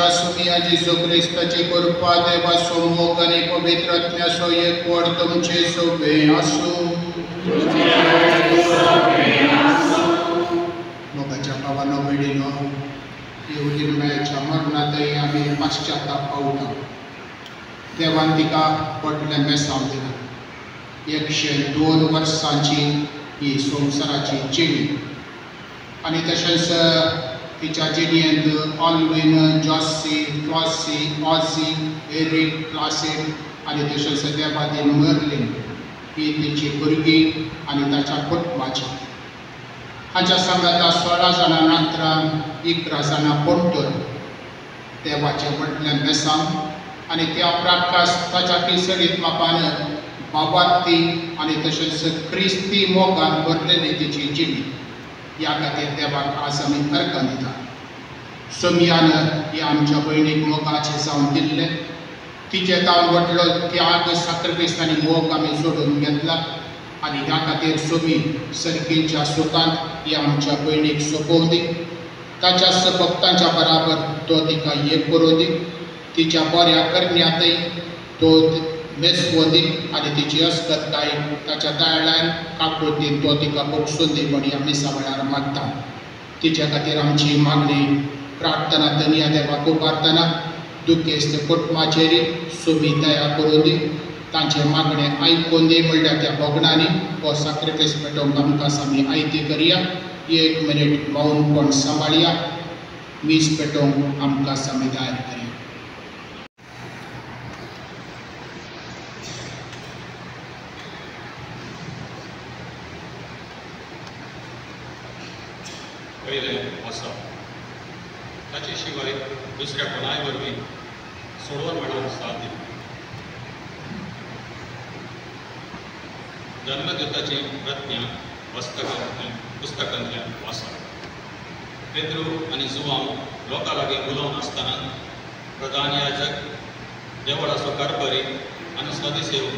आमच्या सुमिया जेजू ख्रिस्ताची कृपा देवा सोमोग आणि पवित्रत्म्या सो एक वड तुमचे सोबे आसू मोगाच्या भावानो भयणीनो निर्णयाच्या मरणातही आम्ही पश्चाताप पावता देवान तिका पटले मेसाव दिला 102 वर्सांची ही संवसाराची जिणी आणि तशेंच तिच्या जिणयेंत ऑल्विन जॉसी फ्लॉसी ऑझी एरिक क्लासीड आणि तशेंच देवादीन मर्लिन ही तिची भुरगीं आणि ताच्या कुटुंबाची हाच्या सांगाता 16 जाणां नंतर 11 जाणां पोंटूर देवाचे म्हटलें मेसाम आणि त्या प्राकास्ताच्या तिसरीत मापान बाबाती आणि तशेंच क्रिस्ती मोगान भरलेली तिची जिणी या खातीर देवाक आज आमी अर्घ दिता सोमियान ही आमच्या भयणीक मोगाचें जावन दिल्लें तिचे तावन व्हडलो त्याग साखरपेस्त आनी मोग आमी सोडून घेतला आनी ह्या खातीर सोमी सर्गेच्या सुखांत ही आमच्या भयणीक सोपोव दी ताच्याच भक्तांच्या बराबर तो तिका एक करूं दी तिच्या बऱ्या करण्यातय तो मेसवो दी आनी तिची अस्कताय ताच्या दायळ्यान काकुळटीन तो तिका बोगसून दी म्हण आमी सगळ्यार मागता तिच्या खातीर आमची मागणी प्रार्थना धन्या देवाक उबारतना दुखेस्त कुटुंबाचेर सोमी दया करूं दी तांचे मागणे आयकून दी म्हणल्यार त्या भोगणांनी हो सॅक्रिफायस पेटोवंक आमकां आमी आयती करया 1 मिनीट मौनपण सांबाळया मीस पेटोवंक आमकां आमी तयार करया पयलें वचप ताचे शिवाय दुसऱ्या कोणाय वरवीं सोडवण मेळोवंक साथ दिली जन्मदूताची प्रज्ञा पुस्तकांतल्यान वाचप पेद्रू आनी जुवांव लोकां लागीं उलोवन आसतना प्रधान याजक देवळाचो कारभारी आनी सदसेवक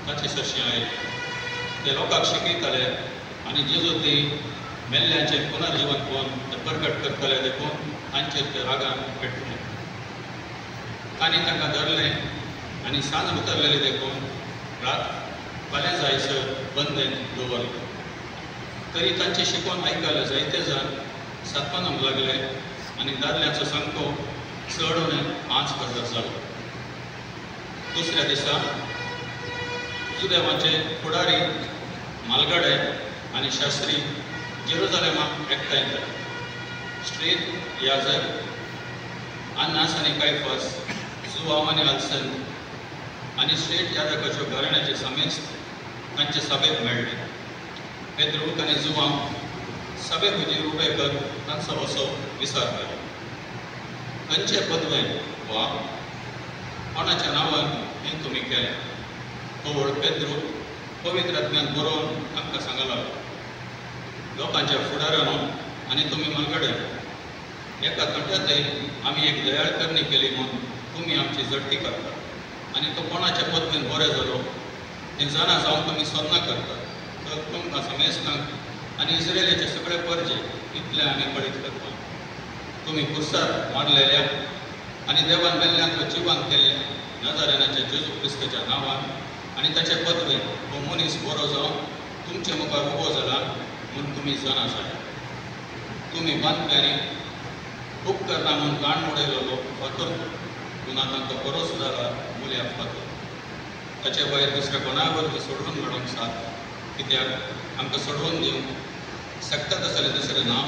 ताचे सरशी आयले ते लोकांक शिकयताले आनी जेजू ती मेल्ल्यांचे पुनर्जीवन पळोवन ते प्रकट करतले देखून तांचेर ते रागान पेटले तांणी तांकां धरलें आनी सांज उतरलेली देखून रात फाल्यां जायसर बंदेन दवरलें तरी तांचे शिकवण आयकले जायते जाण सत्पनाक लागले आनी दादल्यांचो संख्यो चड उणें 5000 जालो दुसऱ्या दिसा जुदेवांचे फुडारी मालगडे आनी शास्त्री जेरुजालेमाक एकठांय जाले स्ट्रीट याजक अन्नास आनी कायफास जुवांव आनी अल्सन आनी स्ट्रीट याजकाच्यो घराण्याचे समेस्त तांचे सभेक मेळ्ळे पेद्रूक आनी जुवांव सभेक हुजीर उबे कर तांचो असो विचार केलो खंयचे पदवेन वा कोणाच्या नांवान हें तुमी केलें कवळ पेद्रू पवित्र आत्म्यान बरोवन तांकां सांगलो लोकांच्या फुडारान आनी तुमी मलगडे एका तट्यातय आमी एक दयाळकरणी केली म्हूण तुमी आमची जडटी करतात आनी तो कोणाच्या पदवेन बरें जालो हें जाणा जावन तुमी सन्ना करतात तर तुमकां समेस्तांक आनी इस्रायेलीचे सगळे परजे इतले आमी कळीत करता तुमी कुर्सार मारलेल्या आनी देवान मेल्ल्यांतलो जिवान केल्ले नजारेनाच्या जेजू क्रिस्ताच्या नांवान आनी ताचे पदवेन हो मनीस बरो जावन तुमचे मुखार उबो जाला म्हूण तुमी जाणा जाय तुमी बांदप्यांनी उपकरना म्हूण गाण मोडयलो लोक फातर पुना तांकां बरो सुदारला मुल्याक फातर ताचे भायर दुसऱ्या कोणा वरवीं सोडून मेळोवंक साथ कित्याक आमकां सोडून दिवंक सकतात आसलें दुसरें नांव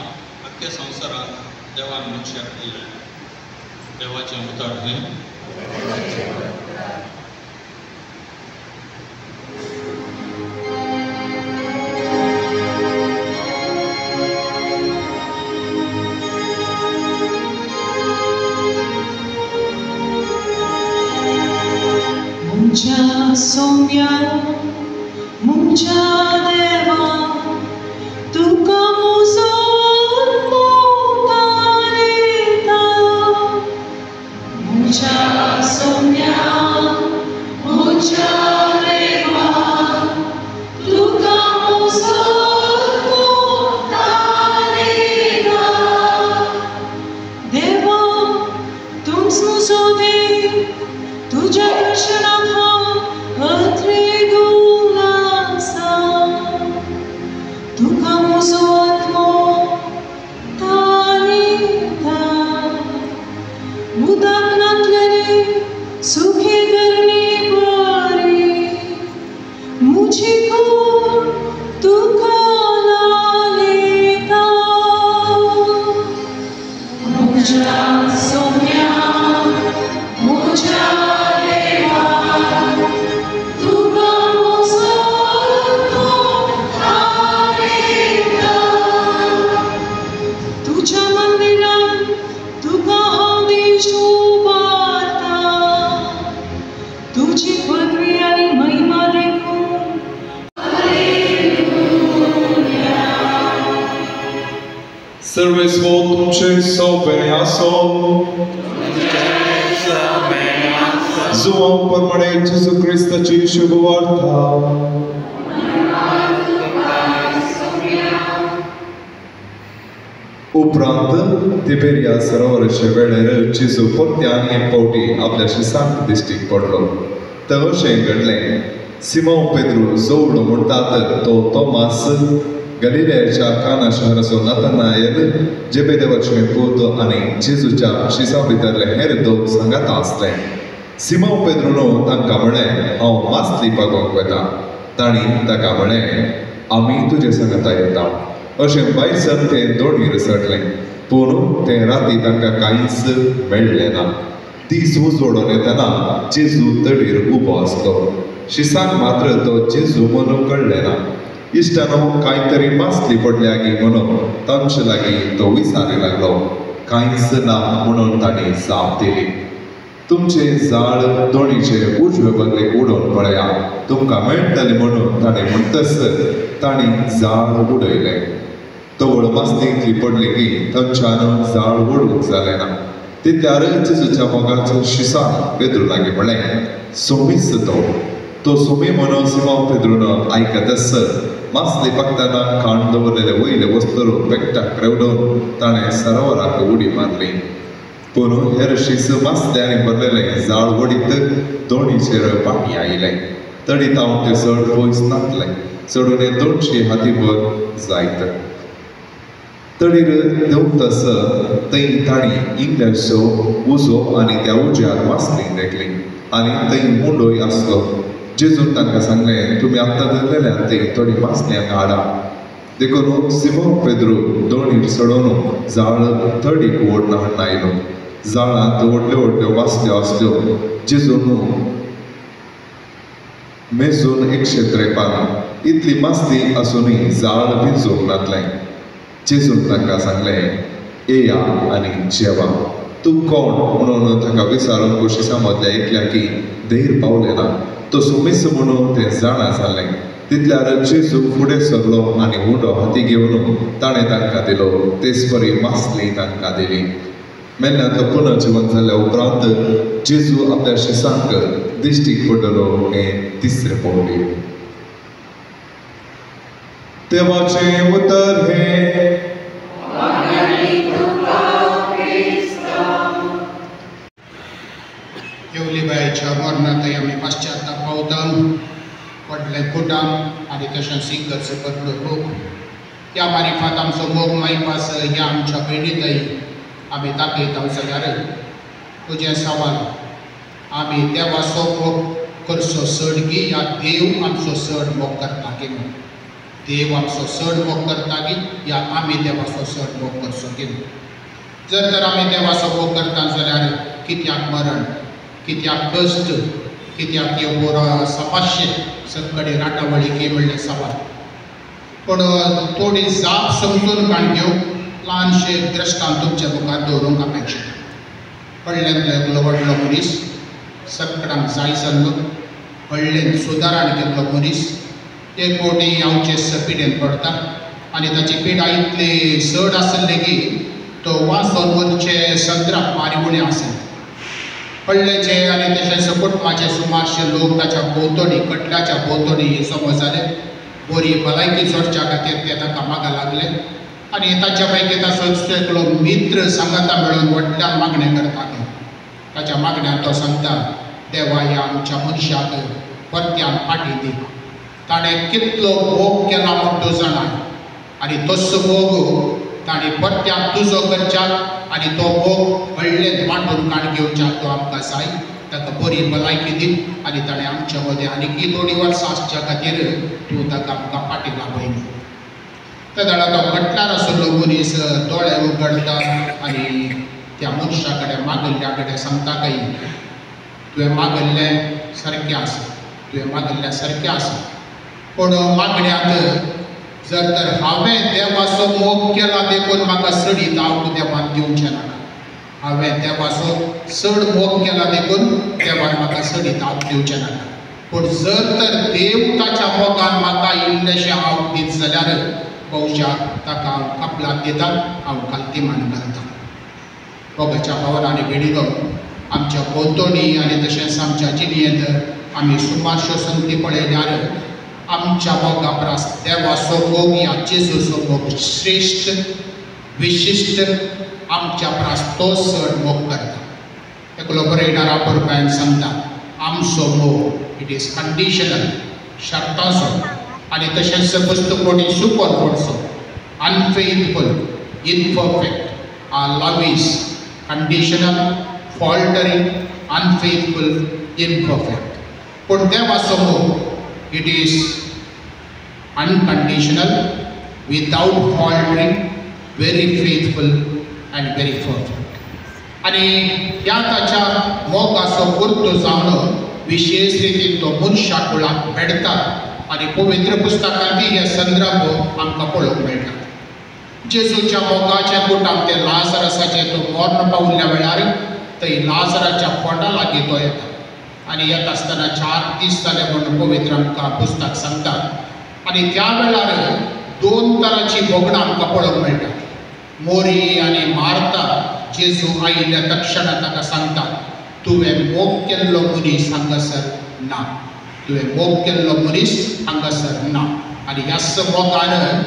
अख्ख्या संवसारांत देवान मनशाक दिलें देवाचें उतर हें Sombia, mucha deva, tu como son montanita, mucha sombia, mucha deva, tu como son montanita, deva, tu तुझ्या दर्शनात अथरेगून आसा तुका म्हजो आत्मो ताणीता उदक नातलेली सुखी करणी बरी मुझी खूण तुका लालेता मुझ्या सौम्या मुझ्या देवा तुका म्हजो आत्मो ताणीता तुझ्या मंदिरांत तुका हांव उबारता तुझी पदवी आनी महिमा देखून Servismo tuce sobeneaso Zuam परमणे Jesu Christaची शुभवार्ता उपरांत तिबेरिया सरोवराचे वेळेर जेजू परत्यान एक फावटी आपल्या शिसांक दिश्टीक पडलो तर अशें घडलें सिमोन पेद्रू जोवळो म्हणटात तो तोमास गलिलेयाच्या काना शहराचो नातानाएल जेबेदेवाचे पूत आनी जेजूच्या शिसां भितरले हेर दोग सांगात आसले सिमोन पेद्रून तांकां म्हळें हांव मासली पागोवंक वता तांणी ताका म्हळें आमी तुजे सांगाता येता अशें बायसन ते दोणीर सडले पूण ते राती तांकां कांयच मेळ्ळें ना दीस उजवडून येतना जेजू तडीर उबो आसलो शिसांक मात्र तो जेजू म्हणून कळ्ळें ना इश्टानो कांय मासली पडल्या गी म्हणून तांचे लागीं तो विचारूंक लागलो कांयच ना म्हणून तांणी जाप दिली तुमचे जाळ दोणीचे उजवे बगलेक उडोवन पळया तुमकां मेळटलें म्हणून ताणें म्हणटस तांणी जाळ उडयलें तवळ मासली इतली पडली की थंयच्यान जाळ उडूंक जालें ना तितल्यार जेजूच्या मोगाचो शिसां पेद्रू लागीं म्हळें सोमीस तो सोमी म्हणून सिमोन पेद्रून आयकतस मासली पाकतना खाण दवरलेले वयले वस्तू पेकटाक रेवडोवन ताणें सरोवराक उडी मारली पूण हेर शीस मासल्यांनी भरलेलें जाळ वडीत दोणीचेर पाणी आयलें तडीत हांव तें चड पयस नासलें चडून 200 हातीभर जायत तडीर देंवतस थंय तांणी इंग्लॅंडचो उजो आनी त्या उज्यार मासली देखली आनी थंय मुंडोय आसलो जेजून तांकां सांगलें तुमी आत्तां धरलेल्यान थंय थोडी मासल्यांक हाडा देखून सिमोन पेद्रू दोणीर चडोवन जाळ थडीक ओडून हाडून आयलो जाळांत व्हडल्यो व्हडल्यो मासल्यो आसल्यो जेजून मेजून 153 इतली मासली आसुनूय जाळ भिजूंक नासलें जेजून तांकां सांगलें येया आनी जेवा तूं कोण म्हणून ताका विचारून कुशीसा मदल्या एकल्या की धैर पावलें ना तो सुमीस म्हणून तें जाणा जालें तितल्यार जेजू फुडें सरलो आनी उंडो हाती घेवन ताणें तांकां दिलो तेच परी मासली तांकां दिली मेल्ल्यांतलो पुनर्जीवन जाल्या उपरांत जेजू आपल्या शिसांक दिश्टीक पडलो हें तिसरें फावटी देवाचें उतर हें येवली बायच्या मरणांतय आमी पाश्चात्ताप पावता व्हडलें कुटाम आनी तशेंच सिंगर्स बदलो लोक त्या मारिफात आमचो मोग मायपास ह्या आमच्या पिढींतय आमी दाखयता जाल्यार तुजें सवाल आमी देवाचो मोग करचो चड गी या देव आमचो चड मोग करता गी म्हणून देव आमचो चड मोग करता गी या आमी देवाचो चड मोग करचो गी जर तर आमी देवाचो मोग करता जाल्यार कित्याक मरण कित्याक कश्ट कित्याक ह्यो बरो समाजशे सगळे राटावळी की म्हणलें सवाल पूण थोडी जाप समजून काणग्यो ल्हानशे द्रश्टांत तुमच्या मुखार दवरूंक अपेक्षित व्हडल्यांतलो व्हडलो मनीस सगळ्यांक जाय जाल्लो व्हडलें सुदारण केल्लो मनीस एक फावटी हांवचे पिडेन पडटा आनी ताची पिडा इतली चड आसली की तो वाचून वरचे 17 पारिवळी आसले व्हडलेचे आनी तशेंच कुटुंबाचे सुमारशे लोक ताच्या भोंवतणी कटल्याच्या भोंवतणी समज जाले बरी भलायकी जोडच्या खातीर ते ताका मागा लागले आनी ताच्या पैकी ताचो एकलो मित्र सांगाता मेळून व्हडल्यान मागणें करताले ताच्या मागण्यान तो सांगता देवा ह्या आमच्या मनशाक परत्यान फाटी दी. ताणें कितलो भोग केला म्हूण तूं जाणा आनी तसो भोग ताणें परत्यान तुजो करच्याक आनी तो भोग व्हडलें वांटून काण घेवच्याक तो आमकां जाय. ताका बरी भलायकी दी आनी ताणें आमच्या मदें आनीक थोडी वर्सां आसच्या खातीर तूं ताका आमकां फाटी लाभयली. त्या वेळा तो म्हटल्यार आसलो मनीस दोळे उगडटा आनी त्या मनशा कडेन मागल्ल्या कडेन सांगता काय तुवें मागल्लें सारकें आसा, तुवें मागल्लें सारकें आसा. पूण मागण्यात जर तर हांवें देवाचो मोग केला देखून म्हाका सडीत हांव देवान दिवचें नाका. हांवें देवाचो चड मोग केला देखून देवान म्हाका सडीत हांव दिवचें नाका. पूण जर तर देव ताच्या मोगान म्हाका इल्लेशें हांव दीत जाल्यार पौशाक ताका हांव कपलाक दिता, हांव काल्तिमान घालता. मोगाच्या भावनांनी बेडिलो आमच्या भोंवतणी आनी तशेंच आमच्या जिणेंत आमी सुमारश्यो संगती पळयल्यार आमच्या मोगा प्रास देवाचो मोग ह्या जेजूचो मोग श्रेश्ठ विशिश्ट आमच्या प्रास तो चड मोग करता. एकलो बरयणारा बरोवपान सांगता आमचो मोग इट इज कंडिशनल शर्ताचो आनी तशेंच पुस्तकोणी सुपरफोडचो unfaithful imperfect or love is conditional faltering unfaithful imperfect. पूण देवाचो मोग it is unconditional without faltering very faithful and very perfect. आनी ह्या ताच्या मोगाचो गुर्त जावन विशेष रितीन तो मनशाक कुळाक मेळटा आनी पवित्र पुस्तकांत हे संदर्भ आमकां पळोवंक मेळटा. जेजूच्या मोगाचे कुटाम ते लाजरसाचे तो मरण पावल्ल्या वेळार थंय लाजराच्या पोंडा लागीं तो येता आनी येता आसतना 4 दीस जाले म्हणून पवित्र आमकां पुस्तक सांगता. आनी त्या वेळार 2 तरांची भोगणां आमकां पळोवंक मेळटा. मोरी आनी मार्ता जेजू आयिल्ल्या तक्षणा ताका सांगता तुवें मोग केल्लो मनीस हांगासर ना, तुवें मोग केल्लो मनीस हांगासर ना. आनी ह्याच मोगान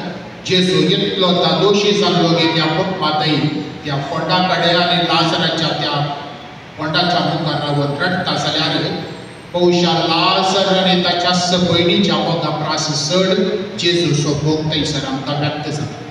जेजू इतलो दादोशी जाल्लो की त्या मातय त्या पोंडा कडेन आनी लाजराच्या त्या पोंडाच्या मुखार रावन रडटा जाल्यार पौशा लाजर आनी ताच्या भयणीच्या मोगा प्रास चड जेजूचो मोग थंयसर आमकां व्यक्त जाता.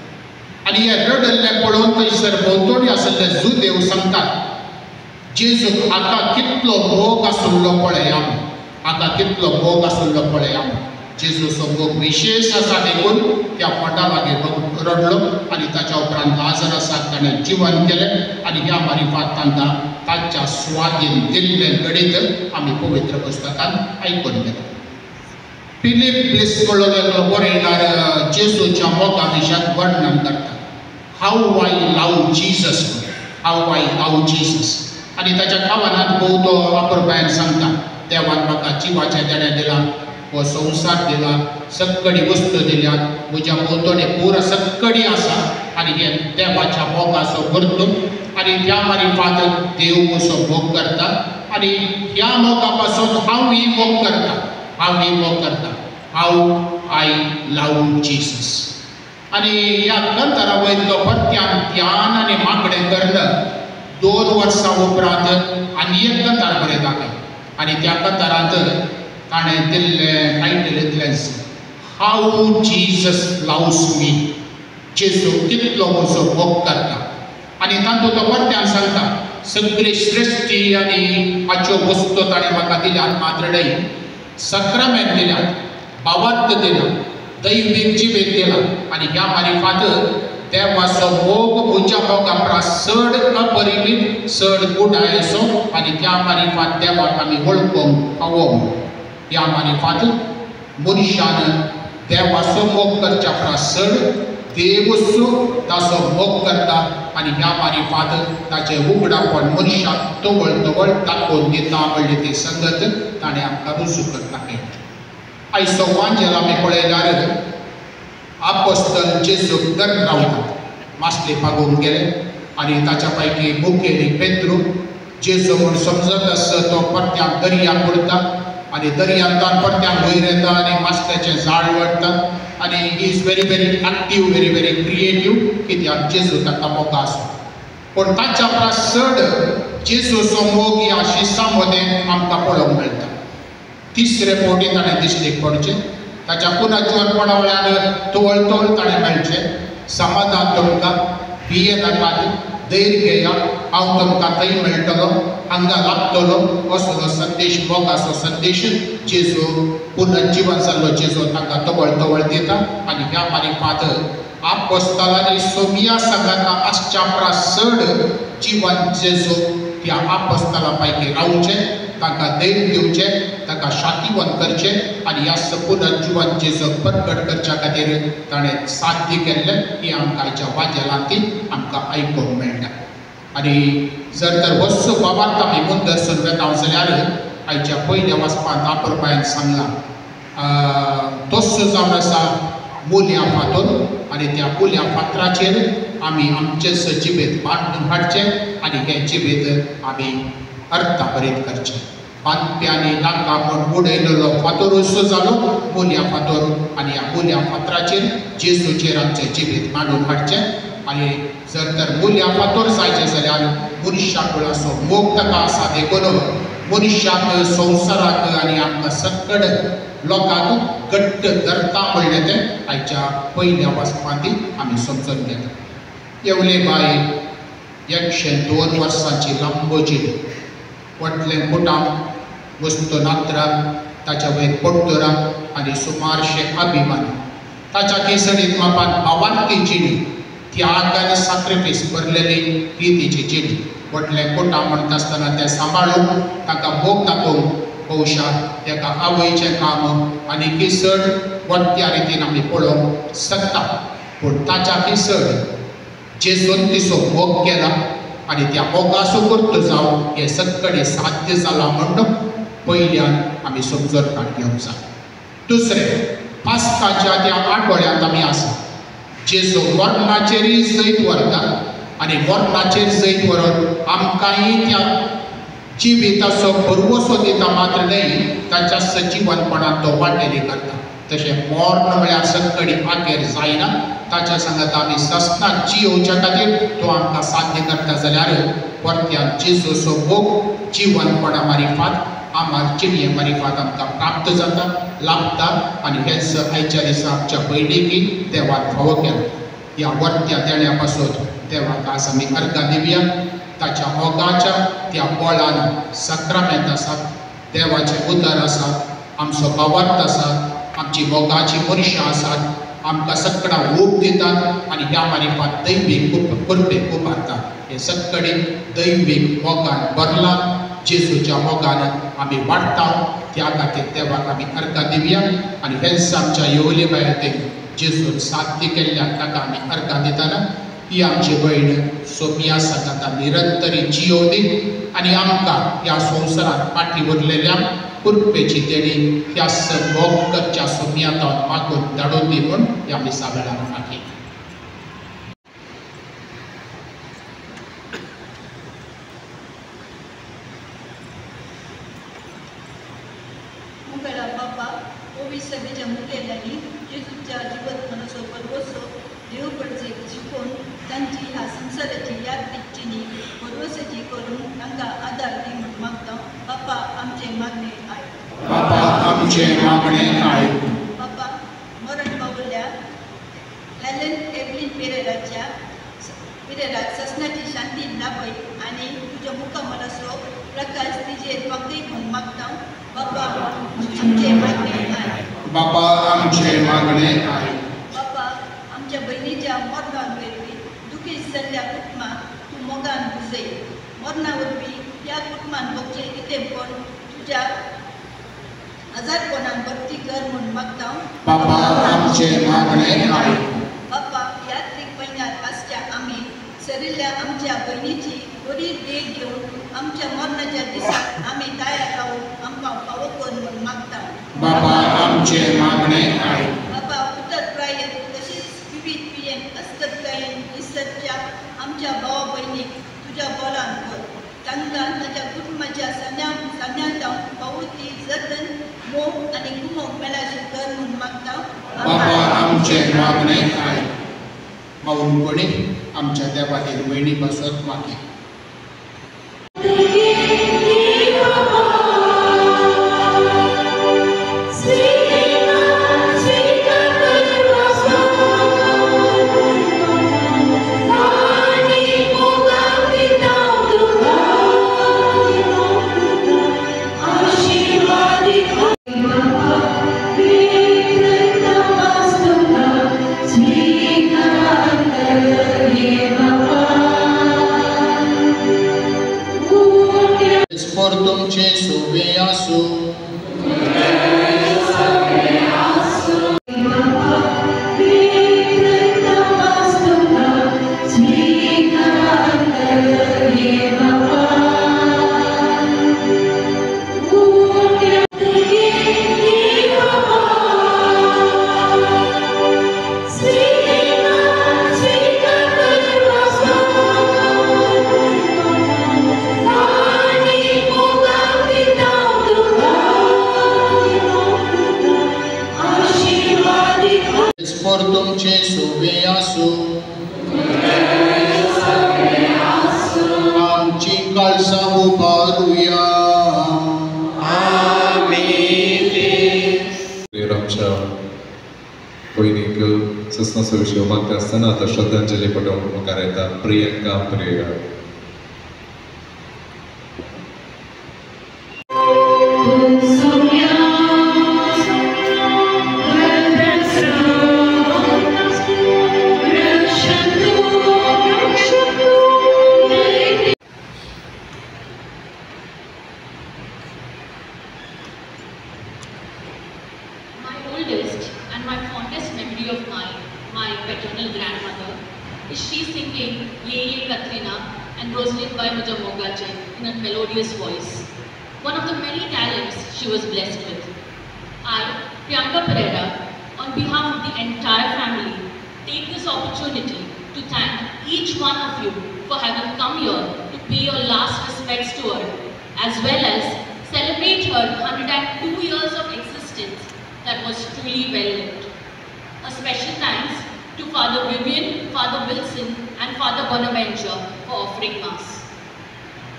आनी हें रडल्लें पळोवन थंयसर भोंवतणी आसले जुदेव सांगतात जेजूक हाका कितलो मोग आसुल्लो पळय आमी, हाका कितलो मोग आसुल्लो पळय आमी. जेजूचो मोग विशेष आसा देखून त्या पोंडा लागीं रडलो आनी ताच्या उपरांत लाजरासाक ताणें जिवन केलें आनी ह्या मारिफांत तांकां ताच्या स्वादीन दिल्लें गणीत आमी पवित्र पुस्तकांत आयकून घेता. फिलीप ब्लिस म्हणून एकलो बरयणार जेजूच्या मोगा विशयान वर्णन करता how I love Jesus, how I love Jesus. आनी ताच्या कावनांत भोव तो वापरप्यान सांगता देवान म्हाका जिवाचें देणें दिलां, हो संवसार दिला, सक्कडी वस्तू दिल्यात, म्हज्या भोंवतणी पुरो सक्कडी आसा आनी हे देवाच्या मोगाचो गुर्त आनी त्या मारिफांत देव म्हजो मोग करता आनी ह्या मोगा पासून हांवूय मोग करता, हांवूय मोग करता. How I love Jesus. आनी ह्या कंतरा वयलो परत्यान ध्यान आनी मागणें करणं 2 वर्सां उपरांत आनी एक कंतार बरयता आनी त्या कंतारांत ताणें दिल्लें टायटल इतलेंच हाऊ जीसस लव्स मी. जेजू कितलो म्हजो मोग करता. आनी तातूंत तो परत्यान सांगता सगळी सृश्टी आनी हाच्यो वस्तू ताणें म्हाका दिल्यात मात्र न्हय, सक्रामेंट दिल्यात, भावार्थ दिला, दैवीक जिवीत दिला आनी ह्या मारिफांत देवाचो मोग म्हज्या मोगा प्रास चड अपरिमीत चड गुणायचो आनी त्या मारिफांत देवाक आमी वळखूंक पावोंक. ह्या मारिफांत मनशान देवाचो मोग करच्या प्रास चड देवचो ताचो मोग करता आनी ह्या मारिफांत ताचें उगडापण मनशाक तवळ तवळ दाखोवन दिता म्हणली ती संगत ताणें आमकां रुजू करता. आयज संवांजेल आमी पळयल्यार आपोस्तल जेजूक दर रावतात, मासले पागोवन गेले आनी ताच्या पैकी मुखेली पेद्रू जेजू म्हूण समजत आसता तो परत्याक दर्याक उडता आनी दर्यांतान परत्याक वयर येता आनी मासल्याचें झाड व्हरता आनी he is very very active, very very creative कित्याक जेजू ताका मोगा आसा. पूण ताच्या प्रसड जेजूचो मोग ह्या शिसा मदें आमकां पळोवंक मेळटा. तिसरे फावटी ताणें दिश्टीक पडचें, ताच्या पुनर्जीवनपणा वयल्यान तोवळ ताणें मेळचें. समाधान तुमकां, भिये नाकात, धैर्य घेया, हांव तुमकां थंय मेळटलो, हांगा लागतलो असलो संदेश, मोगाचो संदेश जेजू पुनर्जीवन जाल्लो जेजू तांकां तोवळ दिता. आनी ह्या मारिफाद आपोस्तलांनी सोमिया संघांना आसच्या प्रसड जीवन जेजू ह्या आपोस्तलां पैकी रावचें, ताका धैर्य दिवचें, ताका शांतीवन करचें आनी ह्या पुनर्जीवन जेजू प्रकट करच्या खातीर ताणें साध्य केल्लें ही आमकां आयच्या वाजेलांती आमकां आयकूंक मेळटा. आनी जर तर वस्सो बाबार्थ आमी मुंदरसून वेता जाल्यार आयच्या पयल्या वचपांत आपुरबायन सांगलां तस्सो जावन आसा मुल्या फातर, आनी त्या मुल्या फातराचेर आमी आमचे जिबेत बांदून हाडचें आनी हे जिबेत आमी अर्था भरीत करचें. बांदप्यांनी नाका म्हूण उडयलेलो फातर असो जालो मुल्या फातर, आनी ह्या मुल्या फातराचेर जेजूचेर आमचें जिबेत मांडून हाडचें. आनी जर तर मुल्या फातर जायचें जाल्यार मनशाक असो मोग ताका आसा देखून मनशाक संवसाराक आनी आमकां सकड लोकांक घट्ट धरता म्हणलें तें आयच्या पयल्या वचपांती आमी समजून घेता. येवले बाय 102 वर्सांची लांबोजीण, वटलें पुटाक वस्तू नात्राक, ताच्या वयर पड्डोरां आनी सुमारशे अभिमान, ताच्या केसडीत मापान भावार्थी जिणी, त्याग आनी सॅक्रिफायस भरलेली ही तिची जिणी. वटलें पुटा म्हणटा आसतना तें सांबाळून ताका मोग दाखोवंक भौशा तेका आवयचें काम आनी केसड वट्या रितीन आमी पळोवंक शकता. पूण ताच्या केसड जेजून तिचो मोग केला आनी त्या मोगाचो कर्तो जावं हें सगळें साध्य जालां म्हणून पयल्यान आमी समजून घेवंक जाय. दुसरें, पास्काच्या त्या आठवड्यांत आमी आसा, जेजू मरणाचेरय जैत व्हरता आनी मरणाचेर जैत व्हरून आमकांय त्या जिविताचो भरवोसो दिता मात्र न्हय, ताच्या सजीवनपणान तो वांटेली करता. तशें मरण म्हळ्यार सगळी आखेर जायना, ताच्या सांगात आमी सस्नात जियोवच्या खातीर तो आमकां साध्य करता जाल्यार परत्यान जेजूचो मोग जीवनपणा मारिफात आमार जिणे मारिफात आमकां प्राप्त जाता, लाभता. आनी हेच आयच्या दिसा आमच्या पैडीकी देवान फावो केला. ह्या वर्त्या देण्या पासून देवाक आज आमी अर्घां दिवया. ताच्या मोगाच्या त्या बोळान सक्रामेंत आसात, देवाचें उदर आसा, आमचो भावार्थ आसा, आमची मोगाची मनशां आसात, आमकां सगळा ऊब दितात आनी ह्या मारिफात दैवीक कृपेक उबारतात. हे सगळें दैवीक मोगान भरलां, जेजूच्या मोगान आमी वाडटा. त्या खातीर देवाक आमी अर्घां दिवया आनी हेच आमच्या येवले बायतेक जेजून साध्य केल्ल्याक ताका आमी अर्घां दितना ही आमची भयण सोमिया संघाता निरंतरी जियोव दी आनी आमकां ह्या संवसारांत फाटीं उरलेल्या कृपेची देणी त्या मोग करच्या सोमियातान मागून धाडून दी म्हूण ह्या दिसा वेळार मागीत. मुखेला बाबा ओवी सभेच्या मुखेल्यांनी जेजूच्या जिवंत मनसो परवसो देव कडचे शिकोवन तांची ह्या संवसाराची यात्रेक जिणी परवसाची करून तांकां आदार दी म्हूण मागता. बापा आमचे मागणे आयक. बापा आमचे मागणे आयक. बापा मरण पावल्या हेलेन एवलीन पेरेराक ससनाची शांती लाभय आनी तुज्या मुखा मनसो प्रकाश तिजेर पावतय म्हूण मागता. बापा आमचे मागणे आयक. बापा आमचे मागणे आयक. बापा आमच्या बहिणीच्या मरणान वरवीं दुखीत जाल्ल्या कुटुंबाक तूं मोगान बुजय. मरणा वरवीं त्या कुटुंबान भोगचें रितेपण तुज्या आजारपणान भक्ती कर म्हूण मागता. बापा आमचे मागणे आयक. बापा यात्रेक महिन्यांत आसच्या आमी सरिल्ल्या आमच्या बहिणीची बरी देख घेवन आमच्या मरणाच्या दिसाक आमी तयार रावून आमकां फावो कर म्हूण मागता. बापा आमचे मागणे आयक. बापा उदरप्रायेन तशीच विविध पियेन अस्तप्रायेन इस्तच्या आमच्या भावा भयणीक तुज्या बोलान कर. तांकां ताच्या कुटुंबाच्या सण्यातां पावती जतन मोग आनी कुमोग मेलाशी कर म्हूण मागता. बापा आमचे मागणे आयक. माऊन कोणी आमच्या देवातील वयनी बसत मागे. Por तुमचे सोबे आसो. Por तुमचे सोबे आसो. आमची काळसा उबारूया. आमच्या वैनीक ससनाचो विशय मागता आसतना आतां श्रद्धांजली पटोवंक मुखार येता Priyanka Preya. And my fondest memory of my paternal grandmother is she singing Ye Ye Katrina and Rosalind by Muja Mogache in a melodious voice. One of the many talents she was blessed with. I, Priyanka Pereira, on behalf of the entire family, take this opportunity to thank each one of you for having come here to pay your last respects to her, as well as celebrate her 102 years of existence that was truly well lived. A special thanks to Father Vivian, Father Wilson and Father Bonaventure for offering Mass.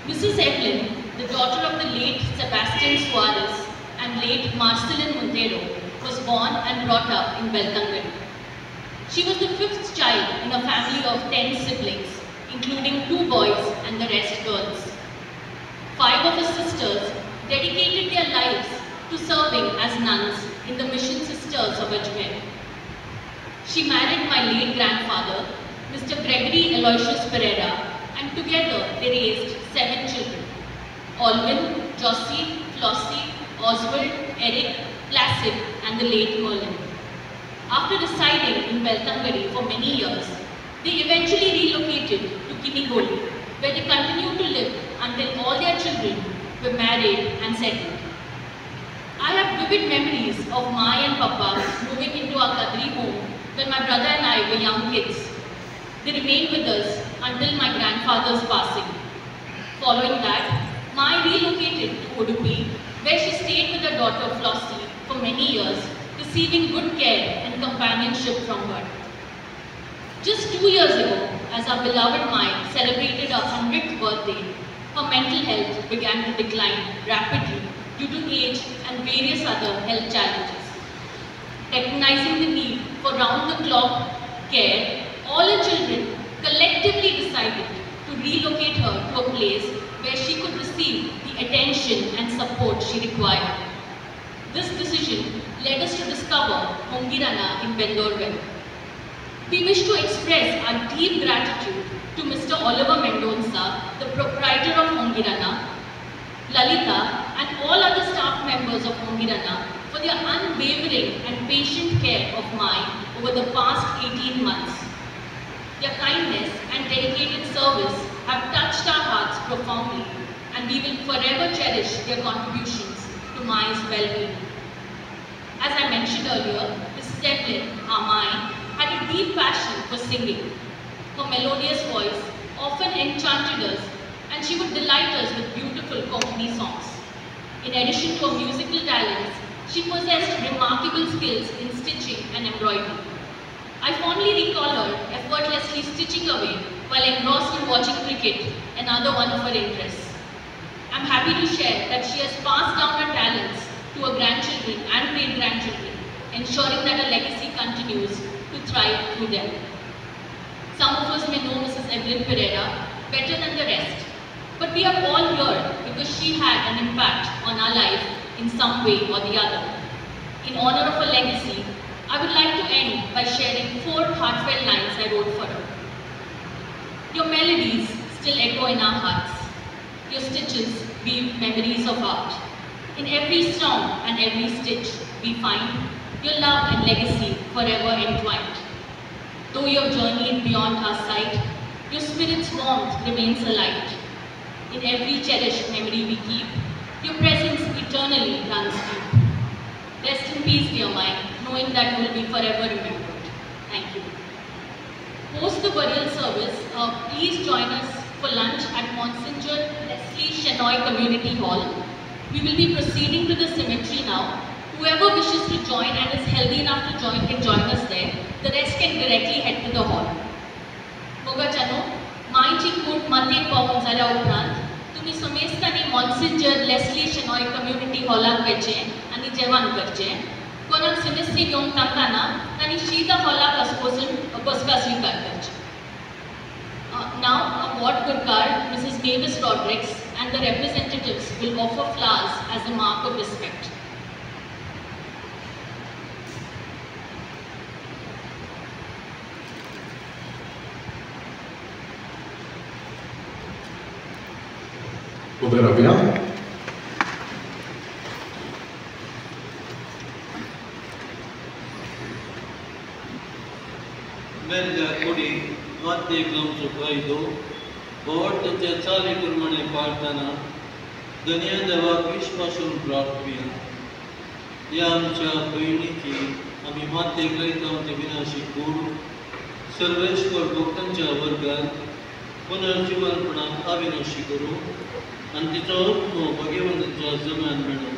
Mrs. Evelyn, the daughter of the late Sebastian Suarez and late Marcelin Montero, was born and brought up in Beltangadi. She was the 5th child in a family of 10 siblings, including 2 boys and the rest girls. 5 of her sisters dedicated their lives to serving as nuns in the Mission Sisters of Ajmer. She married my late grandfather, Mr. Gregory Aloysius Pereira, and together they raised 7 children: Alvin, Josie, Flossie, Oswald, Eric, Placid, and the late Merlin. After residing in Beltangadi for many years, they eventually relocated to Kinigoli, where they continued to live until all their children were married and settled. I have vivid memories of Mai and Papa moving into our Kadri home when my brother and I were young kids. They remained with us until my grandfather's passing. Following that, Mai relocated to Udupi, where she stayed with her daughter Flossie for many years, receiving good care and companionship from her. Just 2 years ago, as our beloved Mai celebrated her 100th birthday, her mental health began to decline rapidly due to age and various other health challenges. Recognizing the need for round-the-clock care, all her children collectively decided to relocate her to a place where she could receive the attention and support she required. This decision led us to discover Hongirana in Bendorwell. We wish to express our deep gratitude to Mr. Oliver Mendonça, the proprietor of Hongirana, Lalita, and all other staff members of Hongirana for their unwavering and patient care of Mai over the past 18 months. Their kindness and dedicated service have touched our hearts profoundly, and we will forever cherish their contributions to Mai's well-being. As I mentioned earlier, Mrs. Evelyn, our Mai, had a deep passion for singing. Her melodious voice often enchanted us, and she would delight us with beautiful Konkani songs. In addition to her musical talents, she possessed remarkable skills in stitching and embroidery. I fondly recall her effortlessly stitching away while engrossed in watching cricket, another one of her interests. I'm happy to share that she has passed down her talents to her grandchildren and great-grandchildren, ensuring that her legacy continues to thrive through them. Some of us may know Mrs. Evelyn Pereira better than the rest, but we are all here because she had an impact on our life in some way or the other. In honor of her legacy, I would like to end by sharing 4 heartfelt lines I wrote for her. Your melodies still echo in our hearts. Your stitches weave memories of art. In every song and every stitch, we find your love and legacy forever entwined. Though you have journeyed beyond our sight, your spirit's warmth remains alight. In every cherished memory we keep, your presence eternally runs deep. Rest in peace, dear mine, knowing that you will be forever remembered. Thank you. Post the burial service, please join us for lunch at Monsignor Leslie Shenoy Community Hall. We will be proceeding to the cemetery now. Whoever wishes to join and is healthy enough to join can join us there. The rest can directly head to the hall. Mogachano, मायची कूट मते पावून जाल्या उपरांत तुम्ही समेस्तांनी मॉन्सिंजर Leslie Shenoy community हॉलाक वचचें आनी जेवण करचें. कोणाक सेमेस्ट्री घेवन तांकांना तांणी शीत हॉलाक वचून बसका स्वीकार करचें. Now, Ward Gurkar, Mrs. Mavis Rodrigues and the representatives will offer flowers as a mark of respect. Uberabia. Merda Kodi, Mate Glamso Kaido, Bort Chachali Kurmane Partana, Dania Deva Vishwasun Pratviya, Yamcha Painiki, Ami Mate Glaita Tivinashi Kuru, Sarveshwar Bhaktancha Vargan, पुनर्जीवनपणान अविनाशी करूं आनी तिचो भगवंताच्या जमान मेळो.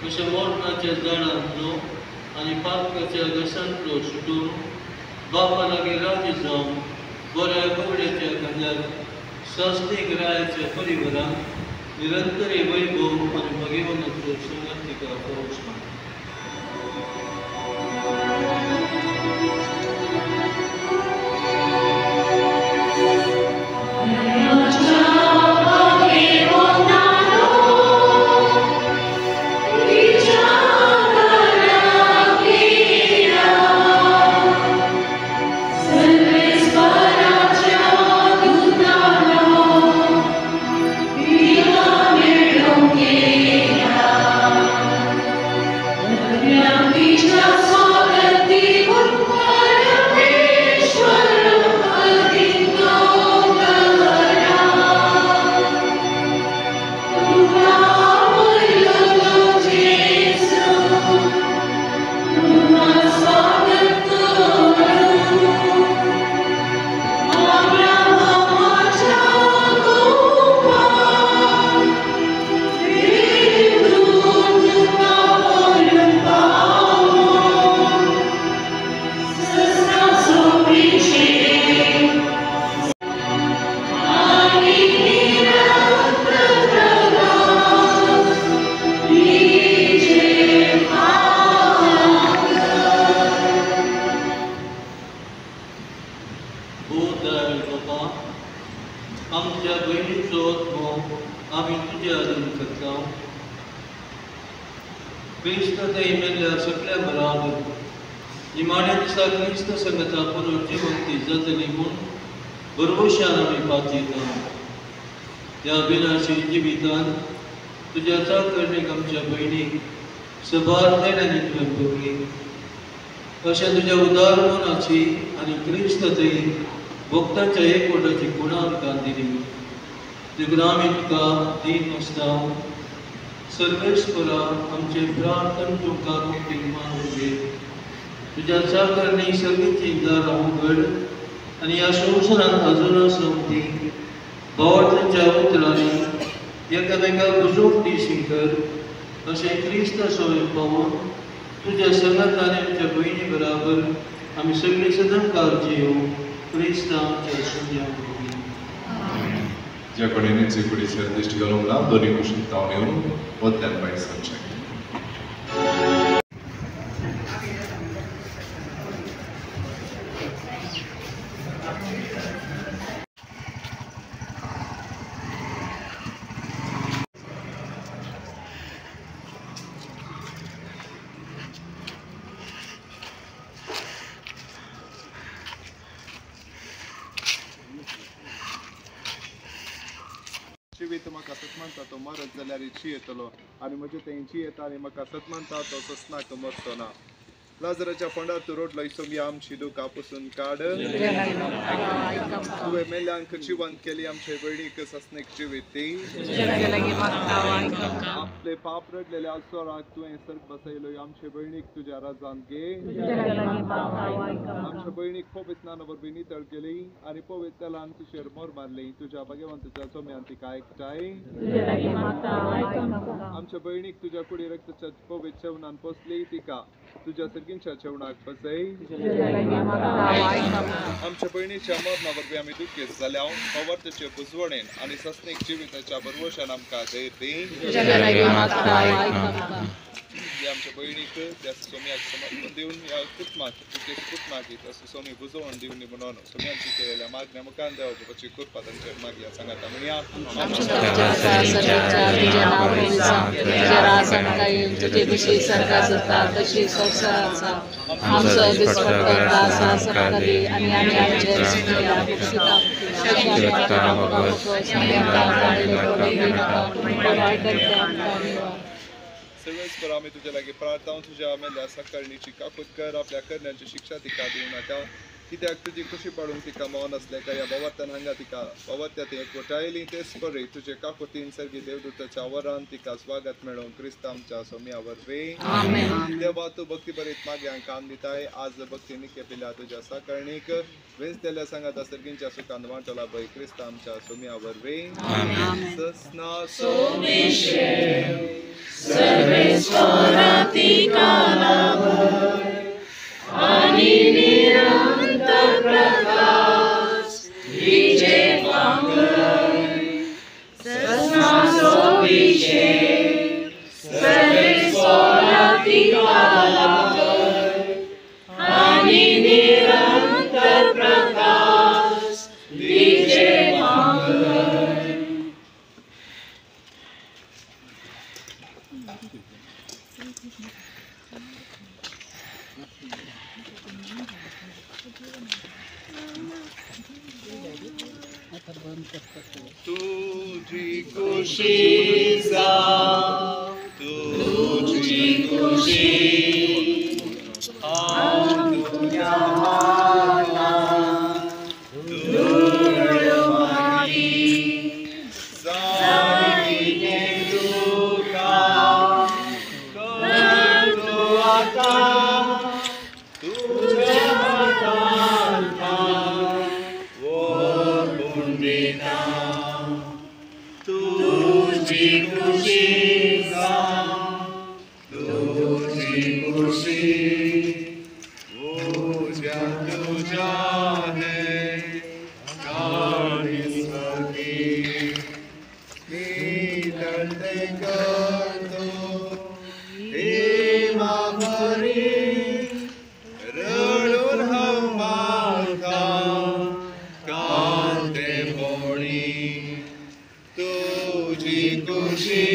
अशें मोरणाच्या झाडांतलो आनी पातकाच्या घसांतलो सुटून बापा लागीं राजी जावन बऱ्या गवड्याच्या खांद्यार सस्तीक रायाच्या परिवारान निरंतरी वैभव आनी भगवंताचो संगत तिका करूंक सांग. अशें तुज्या उदार मनाची आनी क्रिस्ततय भक्तांच्या एकवटाची गुणांकां दिली. देखून आमी तुका दीन आसता सर्वेश्वरा आमचे प्रार्थन तुका मुक्तीक मानून घे. तुज्या चाकरणी सर्वेची दारां उगड आनी ह्या संवसारांत अजुना समती भावार्थांच्या उतरांनी एकामेकाक उजोग दिशी कर. अशें क्रिस्त सोय पावून तुझ्या संगताने तुझ्या बहिणी बरोबर आमी सगळे सदां काळजी येऊ क्रिस्तांच्या सुन्यावरवी ज्या कोणी चिकुडीचेर दिश्टी घालूंक ना दोनी कुशीक तावन येवन वतल्यान भायर सरचें. जिवीत म्हाका सतमानता तो मरत जाल्यार इची येतलो आनी म्हजे तेंची येता आनी म्हाका सतमानता तो ससनाक मरतो ना. लाजराच्या फोंडार तूं रोडलो इसोमी आमची दुखां पुसून काड. तुवें मेल्यांक जिवंत केली आमचे भयणीक ससनेक जिवीत दी. आपले पाप रडलेले आसोराक तुवें सर्ग बसयलो आमचे भयणीक तुज्या राजांत घे. आमच्या भयणीक पवित्र स्नाना वरवीं नितळ केली आनी पवित्र तेलान तिचेर मोर मारली. तुज्या भगवंताच्या सोम्यान तिका एकठांय. आमच्या भयणीक तुज्या कुडी रक्ताच्या पवित्र जेवणान पोसली तिका तुज्या सर्गींच्या जेवणाक फसय. आमच्या भयणीच्या मरणा वरवीं आमी दुखेस्त जाल्या पवर्तचे बुजवणेन आनी ससनीक जिविताच्या भरवशान आमकां धैर्य दी. आमच्या भयणीक त्या सोम्याक समर्पण दिवन ह्या कुटुंबाक तुजे कुटुंबाक त्या सोमी बुजवण दिवनी म्हणून सोम्यांची केलेल्या मागण्या मुखान देवा बाबाची कृपा तांचेर मागया सांगाता म्हणया. तुझे विषयी सर्गात जाता तशी संसार आसा आमचो दिसपट्टो आसा सरकारी आनी आमी सर्वेस्पर आमी तुजे लागीं प्रार्थना तुज्या मेल्या सकाळीची काकूत कर. आपल्या करण्याची शिक्षा तिका दिवं नाका कित्याक तुजी खुशी पडून तिका मौन असले का या भवत्यान हांगा तिका भवत्यात एकवटायली तेच बरे तुजे काकुतीन सर्गी देवदूताच्या वरान तिका स्वागत मेळोवन क्रिस्तांच्या सोम्या वरवीं. देवा तूं भक्ती बरीत माग्यांक काम दिताय. आज भक्ती निके पिल्या तुज्या साकळणीक वेंचलेल्या सांगाता सर्गींच्या सुखान वांटला पळय क्रिस्तांच्या सोम्या वरवीं. ससना सर्वेश्वरा तिका लाभर आणि निरंतर प्रकाश तिचे वांगड ससनाचो विशेष सर्वेश्वरा तिका लाभर आणि निरंतर प्रकाश तिचे वांगड. तुझी खुशी जा तुझी खुशी तुझ्या माना धूळ माती जाईने तुका करतो आता तुझ्या हातांता ओळखून देता. तुझी खुशी तुझी खुशी तुझ्या तुझ्या है काळी सगळी मी लढते करतो प्रेमा भरी रडून हवाता कांते पोळी. तुझी खुशी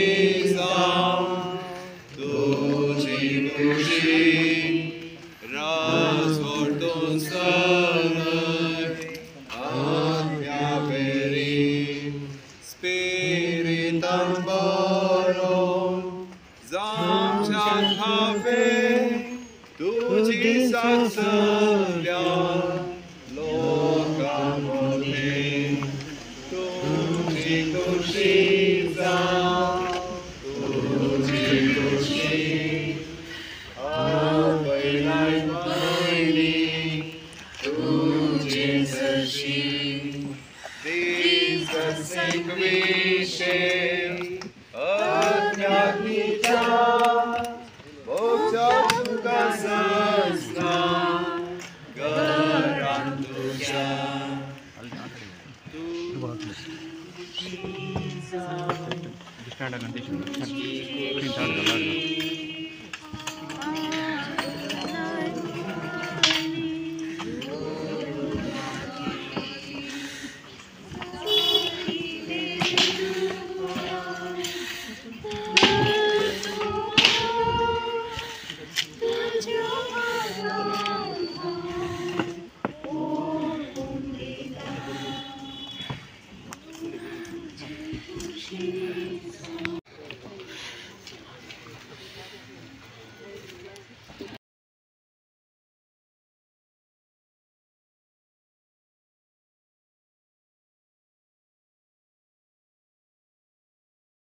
तुझी खुशी रास ओढून सरय आज्ञा बेरी स्पिरितान बरो जामच्या खावे तुझी सासल्या लोकांमध्ये. तुझी खुशी तुझी खुशी पहिलाय पहिली तुझी जशी दिससेक विशेष अज्ञातीच्या मोक्षा तुका ससना स्टार्ट करना